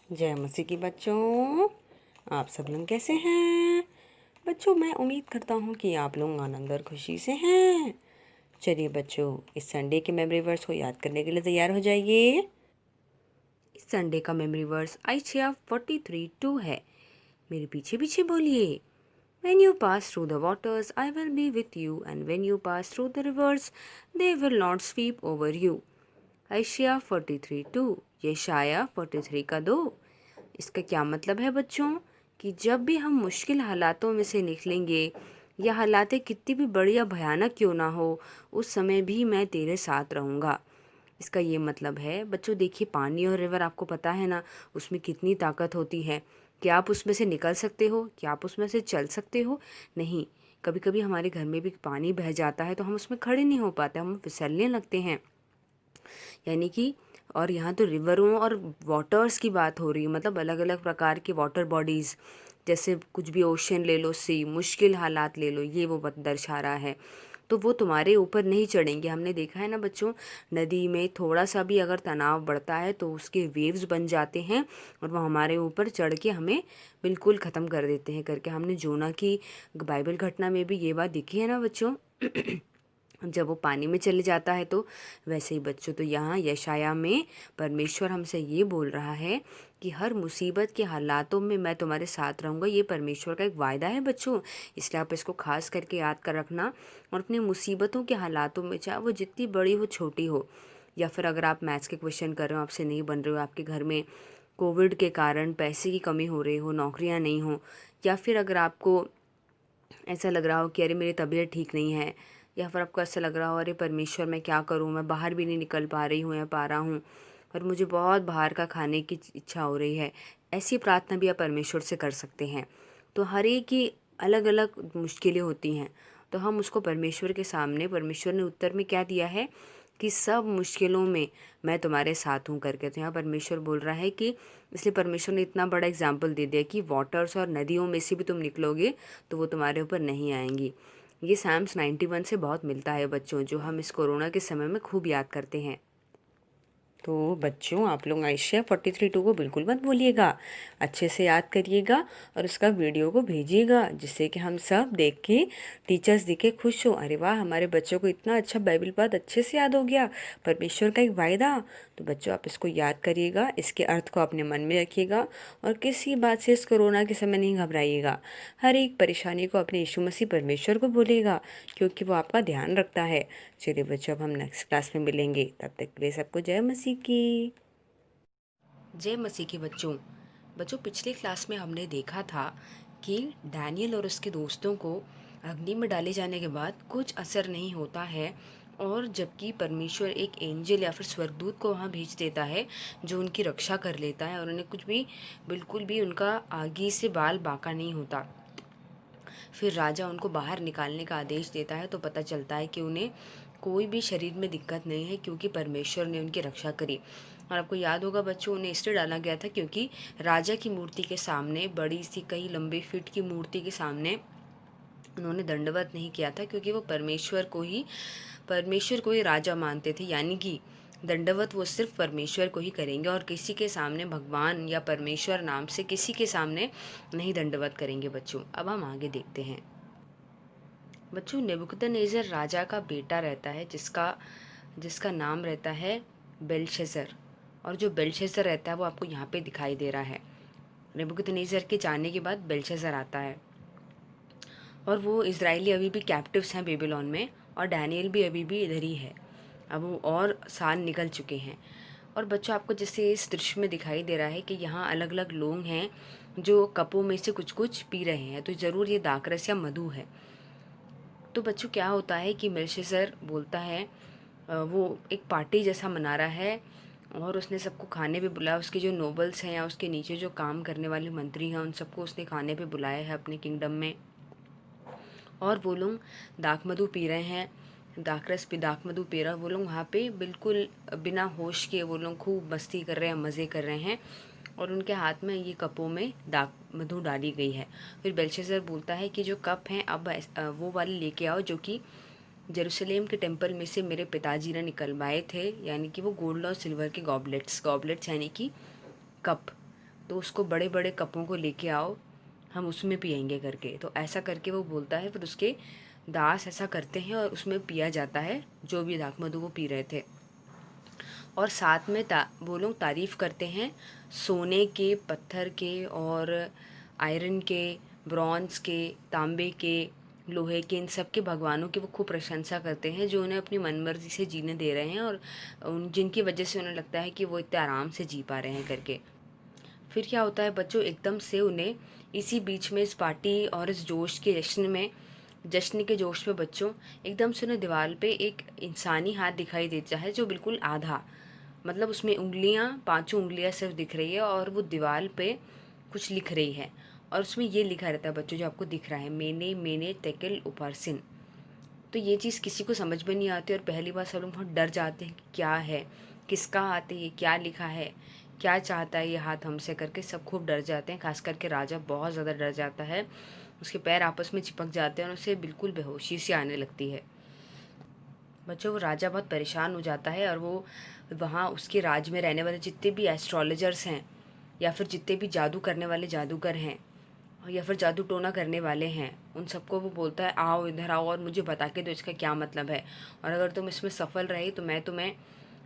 जय मसीह की बच्चों। आप सब लोग कैसे हैं बच्चों? मैं उम्मीद करता हूँ कि आप लोग आनंद और खुशी से हैं। चलिए बच्चों, इस संडे के मेमोरी वर्ड्स को याद करने के लिए तैयार हो जाइए। इस संडे का मेमोरी वर्ड्स आइशिया 43:2 है। मेरे पीछे पीछे बोलिए। When you pass through the waters, I will be with you, and when you pass through the rivers, they will not sweep over you. आइशिया 43:2, यशाया 43:2। इसका क्या मतलब है बच्चों? कि जब भी हम मुश्किल हालातों में से निकलेंगे या हालातें कितनी भी बड़ी या भयानक क्यों ना हो, उस समय भी मैं तेरे साथ रहूँगा। इसका ये मतलब है बच्चों, देखिए पानी और रिवर आपको पता है ना, उसमें कितनी ताकत होती है। क्या आप उसमें से निकल सकते हो? क्या आप उसमें से चल सकते हो? नहीं। कभी कभी हमारे घर में भी पानी बह जाता है तो हम उसमें खड़े नहीं हो पाते, हम फिसलने लगते हैं। यानी कि और यहाँ तो रिवरों और वाटर्स की बात हो रही है, मतलब अलग अलग प्रकार की वाटर बॉडीज़, जैसे कुछ भी ओशन ले लो, सी मुश्किल हालात ले लो, ये वो दर्शा रहा है। तो वो तुम्हारे ऊपर नहीं चढ़ेंगे। हमने देखा है ना बच्चों, नदी में थोड़ा सा भी अगर तनाव बढ़ता है तो उसके वेव्स बन जाते हैं और वो हमारे ऊपर चढ़ के हमें बिल्कुल ख़त्म कर देते हैं करके। हमने जोना की बाइबल घटना में भी ये बात देखी है ना बच्चों। जब वो पानी में चले जाता है तो वैसे ही बच्चों, तो यहाँ यशाया में परमेश्वर हमसे ये बोल रहा है कि हर मुसीबत के हालातों में मैं तुम्हारे साथ रहूँगा। ये परमेश्वर का एक वायदा है बच्चों, इसलिए आप इसको खास करके याद कर रखना। और अपनी मुसीबतों के हालातों में, चाहे वो जितनी बड़ी हो छोटी हो, या फिर अगर आप मैथ्स के क्वेश्चन कर रहे हो, आपसे नहीं बन रहे हो, आपके घर में कोविड के कारण पैसे की कमी हो रही हो, नौकरियाँ नहीं हो, या फिर अगर आपको ऐसा लग रहा हो कि अरे मेरी तबीयत ठीक नहीं है, या फिर आपको ऐसा लग रहा हो अरे परमेश्वर मैं क्या करूँ, मैं बाहर भी नहीं निकल पा रही हूँ या पा रहा हूँ और मुझे बहुत बाहर का खाने की इच्छा हो रही है, ऐसी प्रार्थना भी आप परमेश्वर से कर सकते हैं। तो हर एक की अलग अलग मुश्किलें होती हैं, तो हम उसको परमेश्वर के सामने, परमेश्वर ने उत्तर में क्या दिया है कि सब मुश्किलों में मैं तुम्हारे साथ हूँ करके। तो यहाँ परमेश्वर बोल रहा है कि, इसलिए परमेश्वर ने इतना बड़ा एग्जाम्पल दे दिया कि वाटर्स और नदियों में से भी तुम निकलोगे तो वो तुम्हारे ऊपर नहीं आएंगी। ये साम्स 91 से बहुत मिलता है बच्चों, जो हम इस कोरोना के समय में खूब याद करते हैं। तो बच्चों, आप लोग आइशिया 43:2 को बिल्कुल मत भूलिएगा, अच्छे से याद करिएगा और उसका वीडियो को भेजिएगा, जिससे कि हम सब देख के, टीचर्स देख के खुश हो, अरे वाह हमारे बच्चों को इतना अच्छा बाइबल पाठ अच्छे से याद हो गया, परमेश्वर का एक वायदा। तो बच्चों, आप इसको याद करिएगा, इसके अर्थ को अपने मन में रखिएगा और किसी बात से इस कोरोना के समय नहीं घबराइएगा। हर एक परेशानी को अपने यीशु मसीह परमेश्वर को बोलिएगा, क्योंकि वो आपका ध्यान रखता है। चलिए बच्चों, अब हम नेक्स्ट क्लास में मिलेंगे, तब तक के लिए सबको जय मसीह की। जय मसीह के बच्चों। बच्चों, पिछली क्लास में हमने देखा था कि डैनियल और उसके दोस्तों को अग्नि में डाले जाने के बाद कुछ असर नहीं होता है, और जबकि परमेश्वर एक एंजल या फिर स्वर्गदूत को वहाँ भेज देता है जो उनकी रक्षा कर लेता है और उन्हें कुछ भी, बिल्कुल भी उनका आगे से बाल बांका नहीं होता। फिर राजा उनको बाहर निकालने का आदेश देता है तो पता चलता है कि उन्हें कोई भी शरीर में दिक्कत नहीं है, क्योंकि परमेश्वर ने उनकी रक्षा करी। और आपको याद होगा बच्चों, उन्हें इसलिए डाला गया था क्योंकि राजा की मूर्ति के सामने, बड़ी सी कई लंबे फीट की मूर्ति के सामने उन्होंने दंडवत नहीं किया था, क्योंकि वो परमेश्वर को ही राजा मानते थे। यानी कि दंडवत वो सिर्फ परमेश्वर को ही करेंगे और किसी के सामने, भगवान या परमेश्वर नाम से किसी के सामने नहीं दंडवत करेंगे। बच्चों, अब हम आगे देखते हैं। बच्चों, नेबुकदनेस्सर राजा का बेटा रहता है जिसका जिसका नाम रहता है बेलशस्सर, और जो बेलशस्सर रहता है वो आपको यहाँ पे दिखाई दे रहा है। नेबुकदनेस्सर के जाने के बाद बेलशस्सर आता है, और वो इजरायली अभी भी कैप्टिव्स हैं बेबीलोन में, और डैनियल भी अभी भी इधर ही है। अब वो और साल निकल चुके हैं। और बच्चों, आपको जैसे इस दृश्य में दिखाई दे रहा है कि यहाँ अलग अलग लोग हैं जो कपों में से कुछ कुछ पी रहे हैं, तो ज़रूर ये दाखरस या मधु है। तो बच्चों, क्या होता है कि बेलशस्सर बोलता है, वो एक पार्टी जैसा मना रहा है और उसने सबको खाने पे बुलाया। उसके जो नोबल्स हैं या उसके नीचे जो काम करने वाले मंत्री हैं, उन सबको उसने खाने पे बुलाया है अपने किंगडम में, और वो लोग दाख मधु पी रहे हैं, दाखरस पे दाख मधु पी रहा है। वो लोग वहाँ पे बिल्कुल बिना होश के वो लोग खूब मस्ती कर रहे हैं, मज़े कर रहे हैं, और उनके हाथ में ये कपों में दाख मधु डाली गई है। फिर बेलशस्सर बोलता है कि जो कप हैं अब वो वाले लेके आओ जो कि जेरूशलेम के टेम्पल में से मेरे पिताजी ने निकलवाए थे, यानी कि वो गोल्ड और सिल्वर के गॉबलेट्स, गॉबलेट्स यानी कि कप, तो उसको बड़े बड़े कपों को लेके आओ, हम उसमें पियेंगे करके। तो ऐसा करके वो बोलता है, फिर उसके दास ऐसा करते हैं और उसमें पिया जाता है जो भी दाक मधु वो पी रहे थे। और साथ में वो लोग तारीफ़ करते हैं सोने के, पत्थर के और आयरन के, ब्रॉन्ज़ के, तांबे के, लोहे के, इन सब के भगवानों की वो खूब प्रशंसा करते हैं जो उन्हें अपनी मनमर्जी से जीने दे रहे हैं और उन जिनकी वजह से उन्हें लगता है कि वो इतने आराम से जी पा रहे हैं करके। फिर क्या होता है बच्चों, एकदम से उन्हें इसी बीच में इस पार्टी और इस जोश के जश्न के जोश में बच्चों, एकदम से उन्हें दीवार पे एक इंसानी हाथ दिखाई देता है जो बिल्कुल आधा, मतलब उसमें उंगलियां, पांचों उंगलियां सिर्फ दिख रही है और वो दीवार पे कुछ लिख रही है। और उसमें ये लिखा रहता है बच्चों जो आपको दिख रहा है, मेने मेने तेकिल उपारसिन। तो ये चीज़ किसी को समझ में नहीं आती और पहली बार सब लोग बहुत डर जाते हैं कि क्या है, किसका हाथ है ये, क्या लिखा है, क्या चाहता है ये हाथ हमसे करके। सब खूब डर जाते हैं, खास करके राजा बहुत ज़्यादा डर जाता है। उसके पैर आपस में चिपक जाते हैं और उसे बिल्कुल बेहोशी सी आने लगती है। बच्चों वो राजा बहुत परेशान हो जाता है और वो वहाँ उसके राज में रहने वाले जितने भी एस्ट्रोलॉजर्स हैं या फिर जितने भी जादू करने वाले जादूगर हैं या फिर जादू टोना करने वाले हैं, उन सबको वो बोलता है आओ इधर आओ और मुझे बता के दो इसका क्या मतलब है। और अगर तुम इसमें सफल रहे तो मैं तुम्हें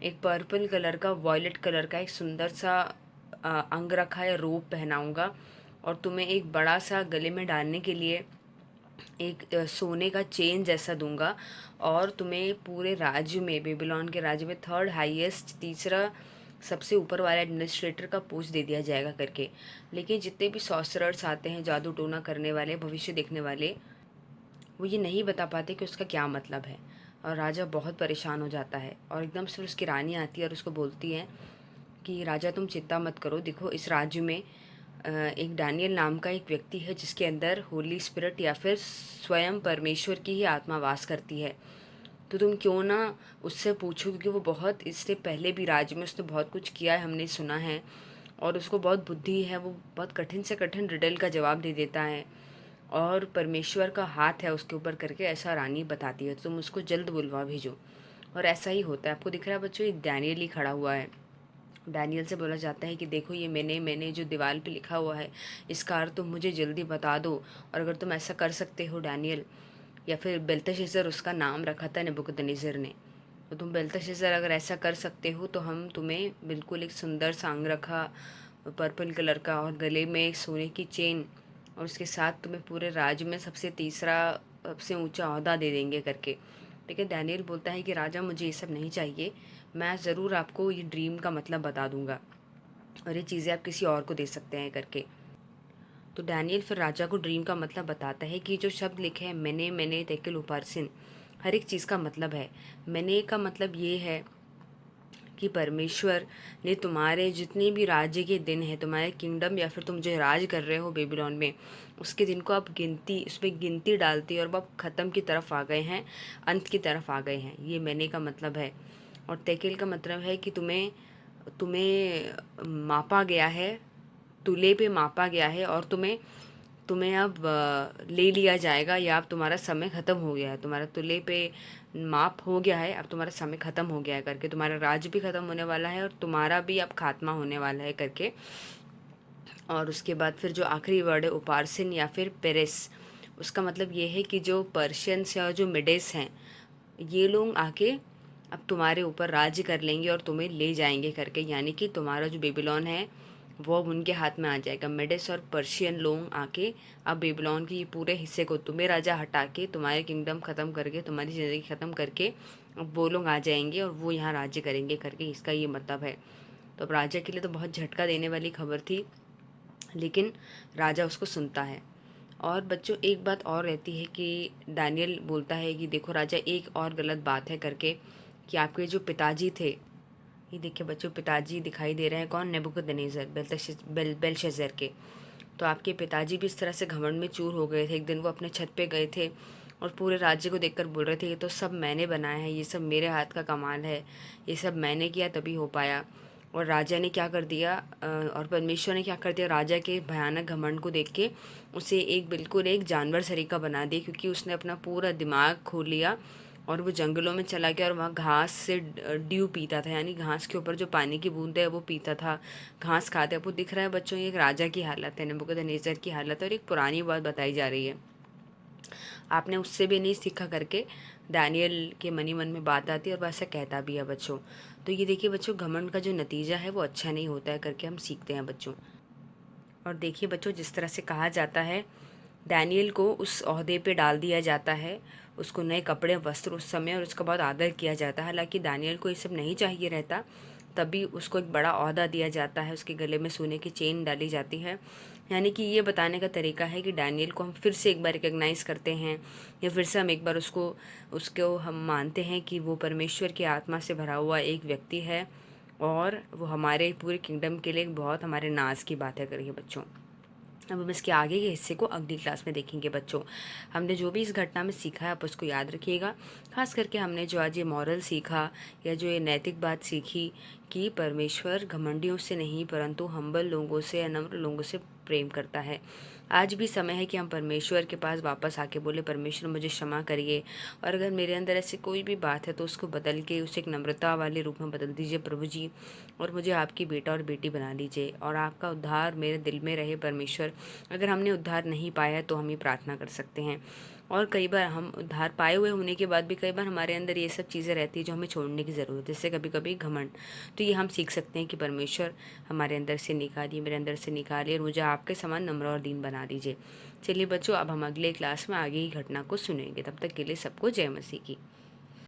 एक पर्पल कलर का, वॉयलेट कलर का एक सुंदर सा अंगरखा या रोब पहनाऊंगा और तुम्हें एक बड़ा सा गले में डालने के लिए एक सोने का चेन जैसा दूंगा और तुम्हें पूरे राज्य में, बेबीलोन के राज्य में थर्ड हाईएस्ट, तीसरा सबसे ऊपर वाला एडमिनिस्ट्रेटर का पोस्ट दे दिया जाएगा करके। लेकिन जितने भी सॉर्सरर्स आते हैं, जादू टोना करने वाले, भविष्य देखने वाले, वो ये नहीं बता पाते कि उसका क्या मतलब है। और राजा बहुत परेशान हो जाता है और एकदम से उसकी रानी आती है और उसको बोलती है कि राजा तुम चिंता मत करो, देखो इस राज्य में एक डैनियल नाम का एक व्यक्ति है जिसके अंदर होली स्पिरिट या फिर स्वयं परमेश्वर की ही आत्मा वास करती है। तो तुम क्यों ना उससे पूछो, क्योंकि वो बहुत इससे पहले भी राज्य में उसने बहुत कुछ किया है, हमने सुना है, और उसको बहुत बुद्धि है, वो बहुत कठिन से कठिन रिडल का जवाब दे देता है और परमेश्वर का हाथ है उसके ऊपर करके, ऐसा रानी बताती है। तो तुम उसको जल्द बुलवा भेजो। और ऐसा ही होता है। आपको दिख रहा है बच्चों, एक डैनियल ही खड़ा हुआ है। डैनियल से बोला जाता है कि देखो ये मैंने मैंने जो दीवार पे लिखा हुआ है इसका अर्थ तुम मुझे जल्दी बता दो। और अगर तुम ऐसा कर सकते हो डैनियल, या फिर बेल्तशस्सर उसका नाम रखा था नेबुकदनेस्सर ने, तो तुम बेल्तशस्सर अगर ऐसा कर सकते हो तो हम तुम्हें बिल्कुल एक सुंदर सा अंगरखा पर्पल कलर का और गले में एक सोने की चेन और उसके साथ तुम्हें पूरे राज्य में सबसे ऊंचा ओहदा दे देंगे करके। लेकिन डैनियल बोलता है कि राजा मुझे ये सब नहीं चाहिए, मैं ज़रूर आपको ये ड्रीम का मतलब बता दूंगा और ये चीज़ें आप किसी और को दे सकते हैं करके। तो डैनियल फिर राजा को ड्रीम का मतलब बताता है कि जो शब्द लिखे हैं मैंने तेकिल उपारसिन, हर एक चीज़ का मतलब है। मैंने का मतलब ये है कि परमेश्वर ने तुम्हारे जितने भी राज्य के दिन हैं, तुम्हारे किंगडम या फिर तुम जो राज कर रहे हो बेबीलोन में, उसके दिन को आप उसमें गिनती डालती और अब आप ख़त्म की तरफ आ गए हैं, अंत की तरफ आ गए हैं। ये मैंने का मतलब है। और तेकिल का मतलब है कि तुम्हें तुम्हें मापा गया है, तुले पे मापा गया है और तुम्हें तुम्हें अब ले लिया जाएगा, या अब तुम्हारा समय ख़त्म हो गया है, तुम्हारा तुले पे माप हो गया है, अब तुम्हारा समय ख़त्म हो गया है करके, तुम्हारा राज्य भी ख़त्म होने वाला है और तुम्हारा भी अब खात्मा होने वाला है करके। और उसके बाद फिर जो आखिरी वर्ड है उपारसिन या फिर पेरिस, उसका मतलब ये है कि जो पर्शियंस या जो मिडेस हैं, ये लोग आके अब तुम्हारे ऊपर राज्य कर लेंगे और तुम्हें ले जाएंगे करके, यानी कि तुम्हारा जो बेबीलोन है वो अब उनके हाथ में आ जाएगा। मेडिस और पर्शियन लोग आके अब बेबीलोन के ये पूरे हिस्से को, तुम्हें राजा हटा के, तुम्हारे किंगडम ख़त्म करके, तुम्हारी ज़िंदगी ख़त्म करके अब वो लोग आ जाएंगे और वो यहाँ राज्य करेंगे करके, इसका ये मतलब है। तो अब राजा के लिए तो बहुत झटका देने वाली खबर थी, लेकिन राजा उसको सुनता है। और बच्चों एक बात और रहती है कि डैनियल बोलता है कि देखो राजा, एक और गलत बात है करके, कि आपके जो पिताजी थे, ये देखिए बच्चों पिताजी दिखाई दे रहे हैं कौन, नेबुकदनेस्सर, बेल्शस्सर के। तो आपके पिताजी भी इस तरह से घमंड में चूर हो गए थे। एक दिन वो अपने छत पे गए थे और पूरे राज्य को देखकर बोल रहे थे ये तो सब मैंने बनाया है, ये सब मेरे हाथ का कमाल है, ये सब मैंने किया तभी हो पाया। और राजा ने क्या कर दिया, और परमेश्वर ने क्या कर दिया, राजा के भयानक घमंड को देख के उसे बिल्कुल एक जानवर सरीका बना दिया, क्योंकि उसने अपना पूरा दिमाग खोल लिया और वो जंगलों में चला गया और वहाँ घास से ड्यू पीता था, यानी घास के ऊपर जो पानी की बूंद है वो पीता था, घास खाता है। वो दिख रहा है बच्चों, ये एक राजा की हालत है, नेबूकदनेस्सर की हालत है, और एक पुरानी बात बताई जा रही है। आपने उससे भी नहीं सीखा करके डैनियल के मन ही मन में बात आती है, और वह ऐसा कहता भी है बच्चों। तो ये देखिए बच्चों, घमंड का जो नतीजा है वो अच्छा नहीं होता है करके हम सीखते हैं बच्चों। और देखिए बच्चों, जिस तरह से कहा जाता है, डैनियल को उस ओहदे पे डाल दिया जाता है, उसको नए कपड़े वस्त्र उस समय, और उसका बहुत आदर किया जाता है। हालांकि डैनियल को ये सब नहीं चाहिए रहता, तभी उसको एक बड़ा ओहदा दिया जाता है, उसके गले में सोने की चेन डाली जाती है। यानी कि ये बताने का तरीका है कि डैनियल को हम फिर से एक बार रिकग्नाइज़ करते हैं, या फिर से हम एक बार उसको हम मानते हैं कि वो परमेश्वर की आत्मा से भरा हुआ एक व्यक्ति है, और वो हमारे पूरे किंगडम के लिए एक बहुत हमारे नाज की बात है करिए बच्चों। अब हम इसके आगे के हिस्से को अगली क्लास में देखेंगे बच्चों। हमने जो भी इस घटना में सीखा है आप उसको याद रखिएगा। खास करके हमने जो आज ये मॉरल सीखा, या जो ये नैतिक बात सीखी कि परमेश्वर घमंडियों से नहीं परंतु हम्बल लोगों से या नम्र लोगों से प्रेम करता है। आज भी समय है कि हम परमेश्वर के पास वापस आके बोले, परमेश्वर मुझे क्षमा करिए, और अगर मेरे अंदर ऐसी कोई भी बात है तो उसको बदल के उसे एक नम्रता वाले रूप में बदल दीजिए प्रभु जी, और मुझे आपकी बेटा और बेटी बना लीजिए, और आपका उद्धार मेरे दिल में रहे परमेश्वर। अगर हमने उद्धार नहीं पाया है तो हम ये प्रार्थना कर सकते हैं। और कई बार हम उद्धार पाए हुए होने के बाद भी कई बार हमारे अंदर ये सब चीज़ें रहती है जो हमें छोड़ने की ज़रूरत है, जैसे कभी कभी घमंड। तो ये हम सीख सकते हैं कि परमेश्वर हमारे अंदर से निकालिए, मेरे अंदर से निकालिए, और मुझे आपके समान नम्र और दीन बना दीजिए। चलिए बच्चों, अब हम अगले क्लास में आगे की घटना को सुनेंगे। तब तक के लिए सबको जय मसीह की।